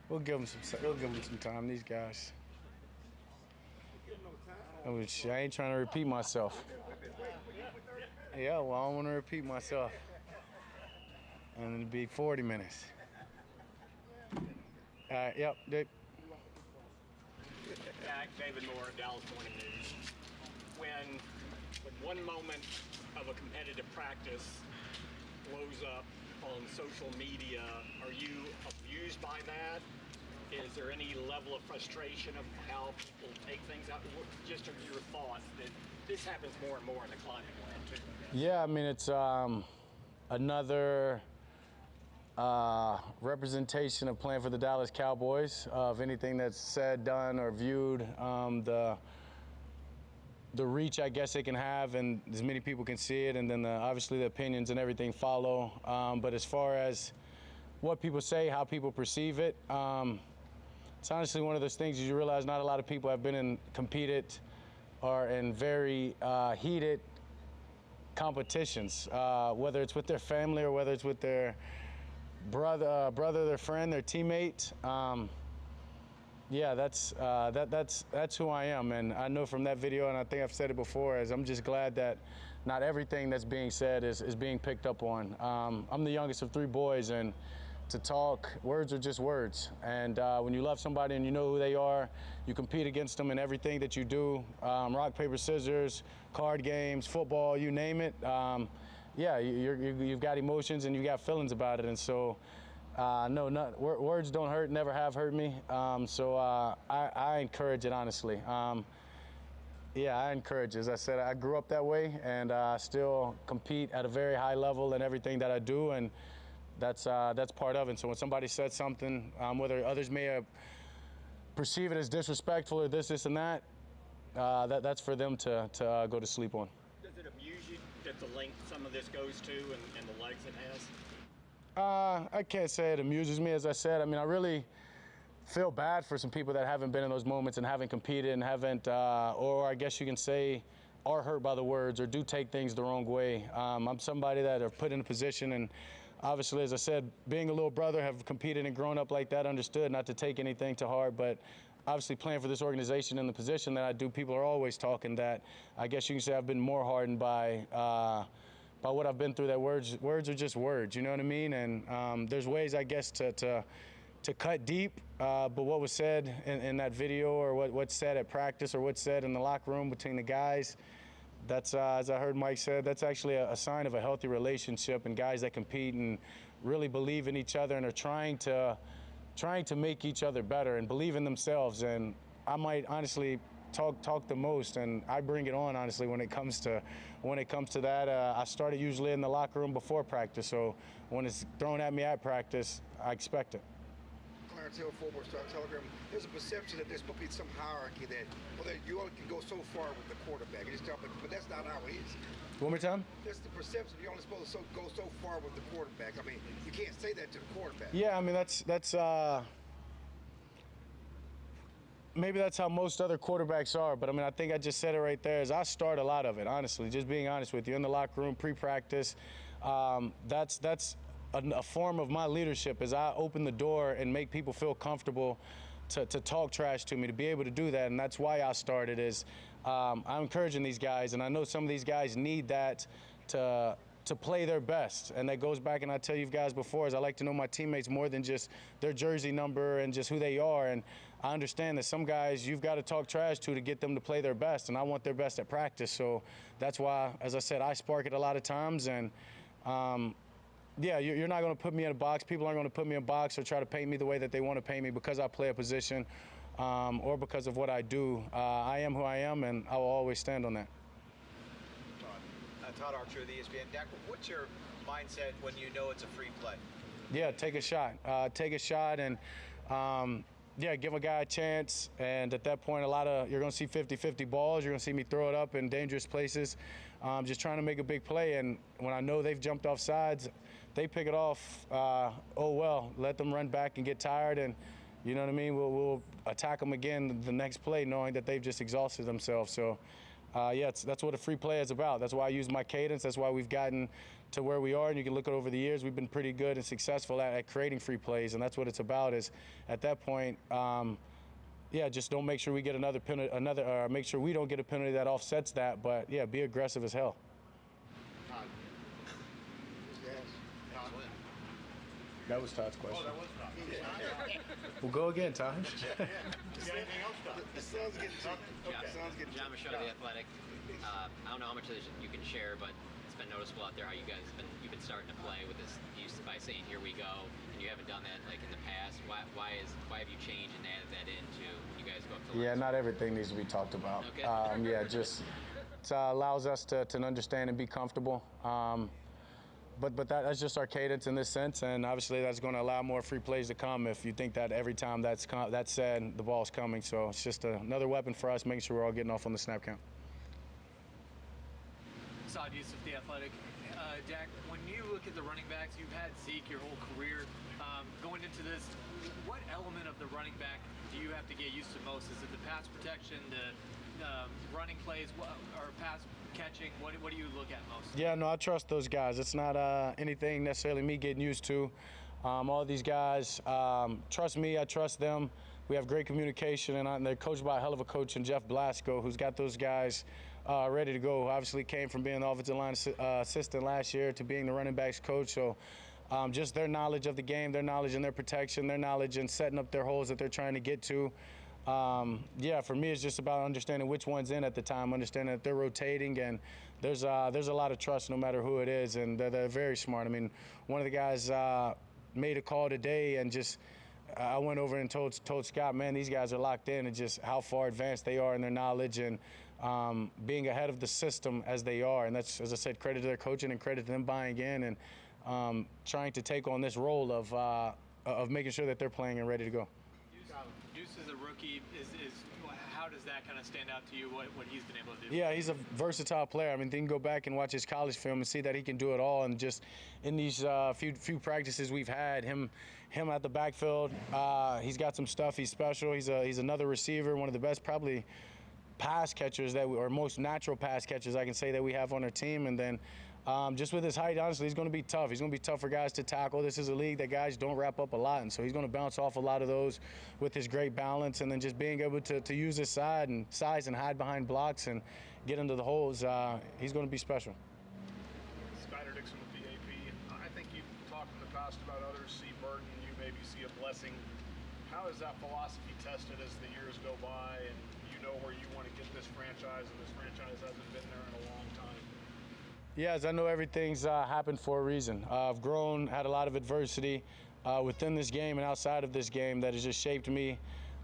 We'll give them some. We'll give them some time. These guys. I ain't trying to repeat myself. Yeah, well, I don't want to repeat myself. And it'll be 40 minutes. Yep. Dak, David Moore, Dallas Morning News. When one moment of a competitive practice blows up on social media, are you abused by that? Is there any level of frustration of how people take things out? Just your thoughts that this happens more and more in the climbing land too. Yeah, I mean, it's another representation of playing for the Dallas Cowboys, of anything that's said, done, or viewed, the reach I guess it can have, and as many people can see it, and then obviously the opinions and everything follow. But as far as what people say, how people perceive it, it's honestly one of those things you realize not a lot of people have competed or in very heated competitions, whether it's with their family or whether it's with their brother, their friend, their teammate. Yeah, that's who I am, and I know from that video, and I think I've said it before, I'm just glad that not everything that's being said is being picked up on. I'm the youngest of 3 boys, and to talk, words are just words. And when you love somebody and you know who they are, you compete against them in everything that you do. Rock, paper, scissors, card games, football, you name it. Yeah, you've got emotions and you've got feelings about it, and so. No, words don't hurt, never have hurt me. So I encourage it, honestly. Yeah, I encourage it. As I said, I grew up that way, and I still compete at a very high level in everything that I do, and that's part of it. So when somebody said something, whether others may perceive it as disrespectful or this and that, that's for them to go to sleep on. Does it amuse you that the length some of this goes to and the legs it has? I can't say it amuses me, as I said. I mean, I really feel bad for some people that haven't been in those moments and haven't competed and haven't, or I guess you can say, are hurt by the words or do take things the wrong way. I'm somebody that are put in a position, and obviously, as I said, being a little brother, have competed and grown up like that, understood not to take anything to heart, but obviously playing for this organization in the position that I do, people are always talking that. I guess you can say I've been more hardened by what I've been through, that words are just words, you know what I mean? And there's ways, I guess, to cut deep, but what was said in that video, or what's said at practice, or what's said in the locker room between the guys, that's, as I heard Mike said, that's actually a sign of a healthy relationship, and guys that compete and really believe in each other and are trying to make each other better and believe in themselves. And I might honestly talk the most, and I bring it on, honestly, when it comes to that. I started usually in the locker room before practice, so when it's thrown at me at practice, I expect it. Clarence Hill, Forward Telegram, there's a perception that there's supposed to be some hierarchy that, well, you only can go so far with the quarterback, but that's not how it is. One more time? There's the perception you're only supposed to go so far with the quarterback. I mean, you can't say that to the quarterback. Yeah, I mean, that's maybe that's how most other quarterbacks are, but I mean, I think I just said it right there, is I start a lot of it, honestly, just being honest with you, in the locker room, pre-practice. That's a form of my leadership, is I open the door and make people feel comfortable to talk trash to me, to be able to do that, and that's why I started, is I'm encouraging these guys, and I know some of these guys need that to play their best. And that goes back, and I tell you guys before, is I like to know my teammates more than just their jersey number and just who they are. And I understand that some guys you've got to talk trash to get them to play their best, and I want their best at practice. So that's why, as I said, I spark it a lot of times. And yeah, you're not going to put me in a box. People aren't going to put me in a box or try to paint me the way that they want to paint me because I play a position or because of what I do. I am who I am, and I will always stand on that. Todd Archer of the ESPN. Dak, what's your mindset when you know it's a free play? Yeah, take a shot. Take a shot, and yeah, give a guy a chance. And at that point, you're going to see 50-50 balls. You're going to see me throw it up in dangerous places, just trying to make a big play. And when I know they've jumped off sides, they pick it off. Oh well, let them run back and get tired, and you know what I mean. We'll attack them again the next play, knowing that they've just exhausted themselves. So. yeah, that's what a free play is about. That's why I use my cadence. That's why we've gotten to where we are. And you can look at over the years, we've been pretty good and successful at creating free plays. And that's what it's about is at that point, yeah, just don't make sure we get another penalty, make sure we don't get a penalty that offsets that. But, yeah, be aggressive as hell. That was Todd's question. Oh, that was Todd. We'll go again, Todd. You got anything else, Todd? The sun's getting John Michaud, The Athletic. I don't know how much of this you can share, but it's been noticeable out there how you've been starting to play with this use by saying "here we go," and you haven't done that like in the past. Why have you changed and added that into when you guys go up to? Yeah, not everything needs to be talked about. Okay. Yeah, just it allows us to understand and be comfortable. But that's just our cadence in this sense, and obviously that's going to allow more free plays to come if you think that every time that's said, the ball's coming. So it's just another weapon for us, making sure we're all getting off on the snap count. Saad Yusuf, The Athletic. Dak, when you look at the running backs, you've had Zeke your whole career. Going into this, what element of the running back do you have to get used to most? Is it the pass protection, the running plays, or pass catching? What do you look at most? Yeah, no, I trust those guys. It's not anything necessarily me getting used to. All these guys trust me. I trust them. We have great communication, and they're coached by a hell of a coach in Jeff Blasco, who's got those guys ready to go. Obviously came from being the offensive line assistant last year to being the running backs coach. So just their knowledge of the game, their knowledge and their protection, their knowledge in setting up their holes that they're trying to get to. Yeah, for me, it's just about understanding which one's in at the time, understanding that they're rotating, and there's a lot of trust no matter who it is, and they're very smart. I mean, one of the guys made a call today, and just I went over and told Scott, man, these guys are locked in, and just how far advanced they are in their knowledge and being ahead of the system as they are. And that's, as I said, credit to their coaching and credit to them buying in and trying to take on this role of making sure that they're playing and ready to go. Deuce is a rookie. How does that kind of stand out to you, what he's been able to do? Yeah, he's a versatile player. I mean, you can go back and watch his college film and see that he can do it all. And just in these few practices we've had, him at the backfield, he's got some stuff. He's special. He's another receiver, one of the best probably pass catchers or most natural pass catchers I can say that we have on our team. And then just with his height, honestly, he's going to be tough. He's going to be tough for guys to tackle. This is a league that guys don't wrap up a lot, and so he's going to bounce off a lot of those with his great balance, and then just being able to use his size and hide behind blocks and get into the holes. He's going to be special. Skyler Dixon with the AP. I think you've talked in the past about others see burden, you maybe see a blessing. How is that philosophy tested as the years go by, and you know where you want to get this franchise, and this franchise hasn't been there in a long time? Yeah, as I know everything's happened for a reason. I've grown, had a lot of adversity within this game and outside of this game that has just shaped me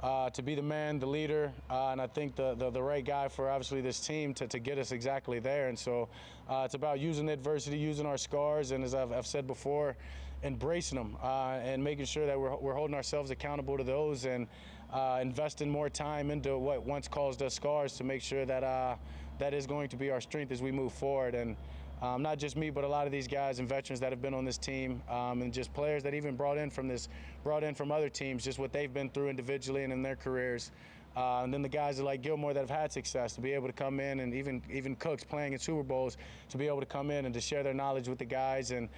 to be the man, the leader, and I think the right guy for obviously this team to get us exactly there. And so it's about using the adversity, using our scars, and as I've said before, embracing them and making sure that we're holding ourselves accountable to those and investing more time into what once caused us scars to make sure that that is going to be our strength as we move forward. And not just me, but a lot of these guys and veterans that have been on this team, and just players that even brought in from other teams, just what they've been through individually and in their careers. And then the guys like Gilmore that have had success to be able to come in, and even Cooks playing in Super Bowls, to be able to come in and to share their knowledge with the guys and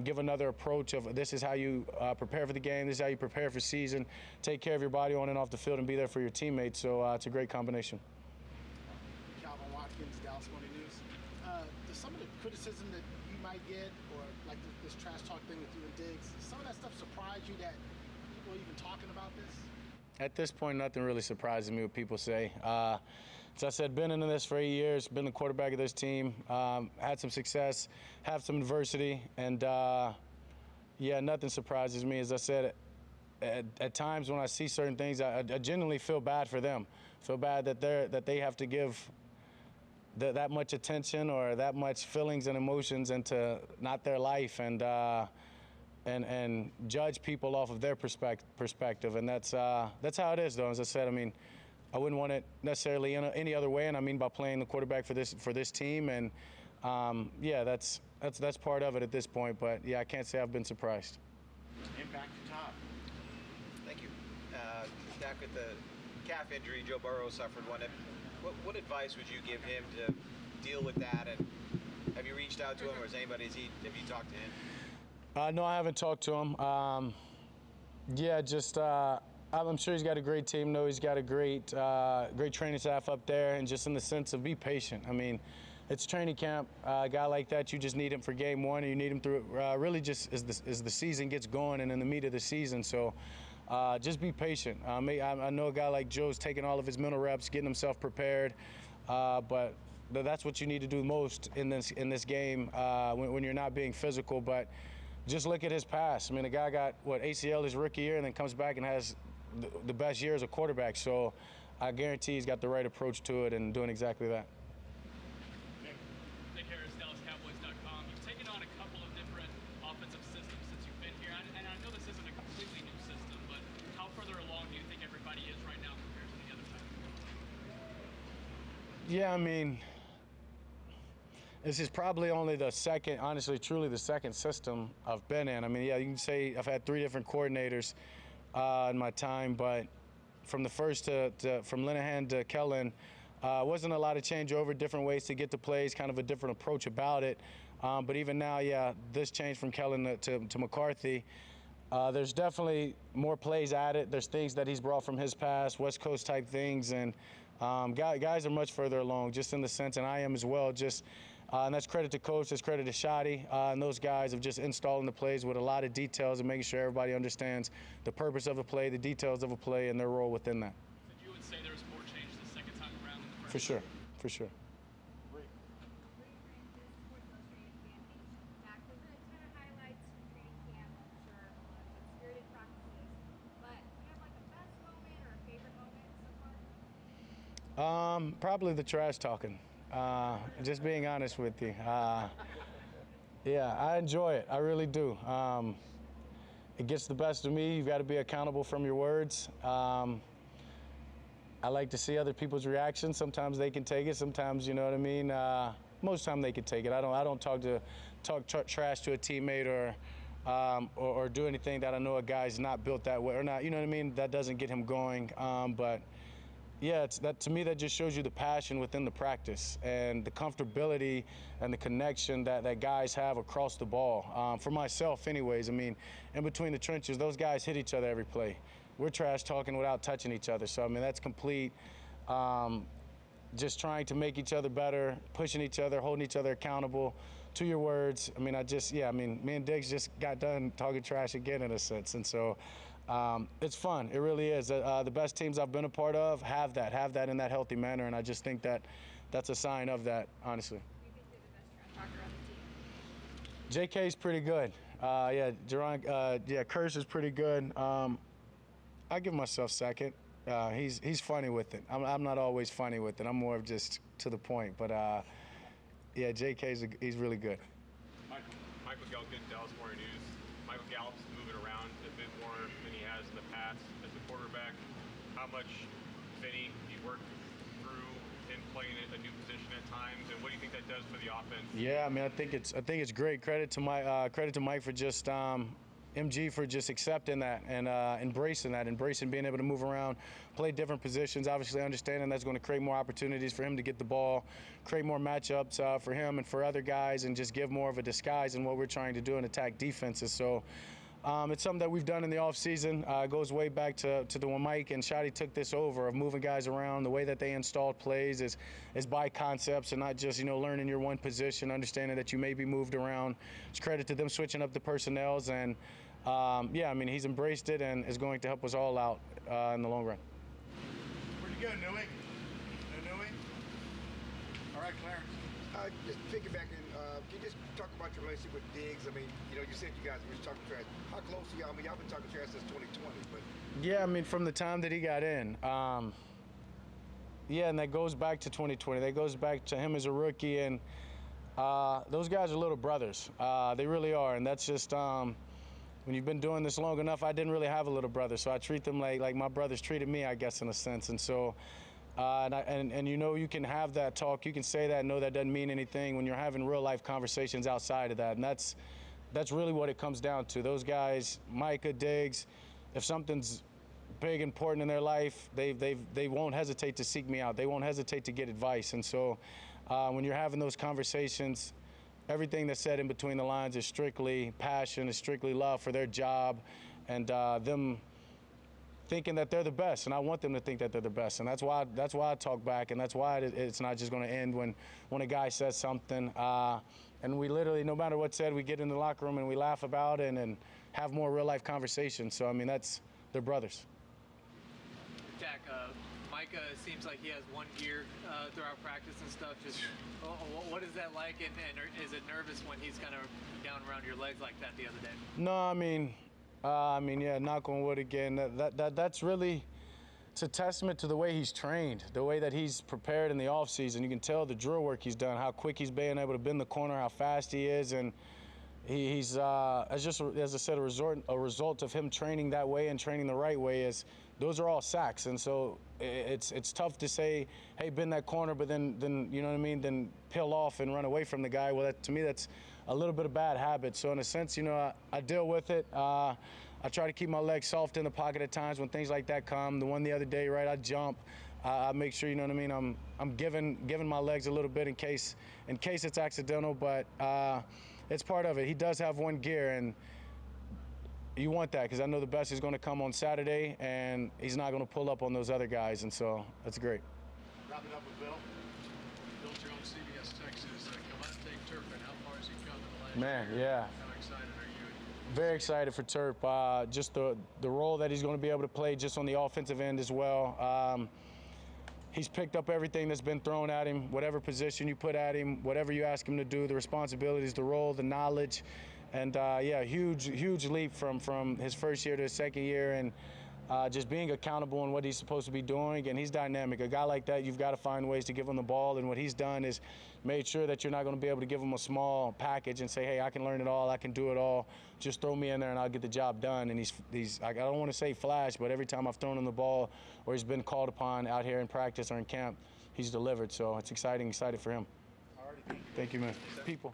give another approach of this is how you prepare for the game, this is how you prepare for season, take care of your body on and off the field, and be there for your teammates. So it's a great combination. Dallas Morning News. Does some of the criticism that you might get, or like this trash talk thing with you and Diggs, some of that stuff surprise you that people are even talking about this? At this point, nothing really surprises me what people say. As I said, been into this for 8 years, been the quarterback of this team, had some success, have some adversity, and yeah, nothing surprises me. As I said, at times when I see certain things, I genuinely feel bad for them. Feel bad that they have to give that much attention or that much feelings and emotions into not their life and judge people off of their perspective. And that's how it is, though. As I said, I mean, I wouldn't want it necessarily in any other way, and I mean by playing the quarterback for this team. And yeah, that's part of it at this point. But yeah, I can't say I've been surprised. And back to Todd. Thank you. Dak, with the calf injury Joe Burrow suffered, what What advice would you give him to deal with that? And have you reached out to him, or have you talked to him? No, I haven't talked to him. I'm sure he's got a great team. No, he's got a great training staff up there, and just in the sense of be patient. I mean, it's training camp. A guy like that, you just need him for game one, and you need him through really just as the season gets going and in the meat of the season. So just be patient. I know a guy like Joe's taking all of his mental reps, getting himself prepared, but that's what you need to do most in this game when you're not being physical. But just look at his past. I mean, the guy got ACL his rookie year, and then comes back and has the best year as a quarterback. So I guarantee he's got the right approach to it and doing exactly that. DallasCowboys.com. You've taken on a couple of different offensive systems since you've been here, and I know this isn't a completely new system, but how further along do you think everybody is right now compared to the other time? Yeah, I mean, this is probably only the second, honestly, truly the second system I've been in. I mean, yeah, you can say I've had 3 different coordinators in my time, but from the first from Linehan to Kellen, wasn't a lot of changeover, different ways to get the plays, kind of a different approach about it. But even now, yeah, this change from Kellen to McCarthy, there's definitely more plays added. There's things that he's brought from his past, West Coast type things, and guys are much further along, just in the sense, and I am as well, and that's credit to coach, that's credit to Shotty, and those guys of just installing the plays with a lot of details and making sure everybody understands the purpose of a play, the details of a play, and their role within that. So you would say there's more change the second time around than the first? For sure, for sure. Probably the trash talking. Just being honest with you. Yeah, I enjoy it. I really do. It gets the best of me. You've got to be accountable from your words. I like to see other people's reactions. Sometimes they can take it. Sometimes, you know what I mean. Most of the time they can take it. I don't talk trash to a teammate or do anything that I know a guy's not built that way or not. You know what I mean. That doesn't get him going. But yeah, to me that just shows you the passion within the practice and the comfortability and the connection that guys have across the ball. For myself, anyways, I mean, in between the trenches, those guys hit each other every play. We're trash talking without touching each other. So I mean, that's complete. Just trying to make each other better, pushing each other, holding each other accountable to your words. I mean, me and Diggs just got done talking trash again in a sense, and so. It's fun. It really is. The best teams I've been a part of have that in that healthy manner, and I just think that's a sign of that, honestly. You think you're the best trash talker on the team? JK's pretty good. Curse is pretty good. I give myself second. He's funny with it. I'm not always funny with it. I'm more of just to the point. But he's really good. Michael Gallup, Dallas Morning News. Michael Gallup's moving around a bit more than he has in the past as a quarterback. How much, Vinny, you work through him playing a new position at times, and what do you think that does for the offense? Yeah, I mean, I think it's great. Credit to Mike for just MG for just accepting that and embracing being able to move around, play different positions. Obviously, understanding that's going to create more opportunities for him to get the ball, create more matchups for him and for other guys, and just give more of a disguise in what we're trying to do and attack defenses. So. It's something that we've done in the offseason. It goes way back to when Mike and Shotty took this over of moving guys around. The way that they installed plays is by concepts and not just, learning your one position, understanding that you may be moved around. It's credit to them switching up the personnels. And, he's embraced it and is going to help us all out in the long run. Where'd you go, Newey? No Newey? All right, Clarence. Just piggybacking, can you just talk about your relationship with Diggs? I mean, you said you guys were talking trash. How close are y'all? I mean, y'all been talking trash since 2020, but. Yeah, I mean, from the time that he got in. And that goes back to 2020. That goes back to him as a rookie. And those guys are little brothers. They really are. And that's just, when you've been doing this long enough, I didn't really have a little brother. So I treat them like my brothers treated me, I guess, in a sense. And so. You can have that talk, you can say that, know that doesn't mean anything when you're having real life conversations outside of that. And that's really what it comes down to. Those guys, Micah, Diggs, if something's big, important in their life, they won't hesitate to seek me out. They won't hesitate to get advice. And so when you're having those conversations, everything that's said in between the lines is strictly passion, is strictly love for their job, and them thinking that they're the best, and I want them to think that they're the best, and that's why I talk back, and that's why it's not just going to end when a guy says something. And we literally, no matter what's said, we get in the locker room and we laugh about it and have more real life conversations. So I mean, they're brothers. Dak, Micah seems like he has one gear throughout practice and stuff. Just what is that like, and is it nervous when he's kind of down around your legs like that the other day? No, I mean, yeah, knock on wood again. That's really, it's a testament to the way he's trained, the way that he's prepared in the offseason. You can tell the drill work he's done, how quick he's been able to bend the corner, how fast he is, and he's as I said, a result of him training that way and training the right way is those are all sacks. And so it's tough to say, hey, bend that corner, but then you know what I mean, then peel off and run away from the guy. Well, to me, that's a little bit of bad habit. So in a sense, you know, I deal with it. I try to keep my legs soft in the pocket at times when things like that come. The one the other day, right, I jump. I make sure, you know what I mean, I'm giving my legs a little bit in case it's accidental, but it's part of it. He does have one gear, and you want that because I know the best is going to come on Saturday, and he's not going to pull up on those other guys, and so that's great. Wrapping up with Bill. Built your own CBS Texas. Turpin, how far has he come in the last year? Yeah. How excited are you? Very excited for Turp. Just the role that he's going to be able to play just on the offensive end as well. He's picked up everything that's been thrown at him, whatever position you put at him, whatever you ask him to do, the responsibilities, the role, the knowledge. And yeah, huge leap from his first year to his second year, and just being accountable in what he's supposed to be doing. And he's dynamic. A guy like that, you've got to find ways to give him the ball. And what he's done is made sure that you're not going to be able to give him a small package and say, hey, I can learn it all, I can do it all. Just throw me in there and I'll get the job done. And he's I don't want to say flash, but every time I've thrown him the ball or he's been called upon out here in practice or in camp, he's delivered. So it's excited for him. All righty. Thank you, man. People.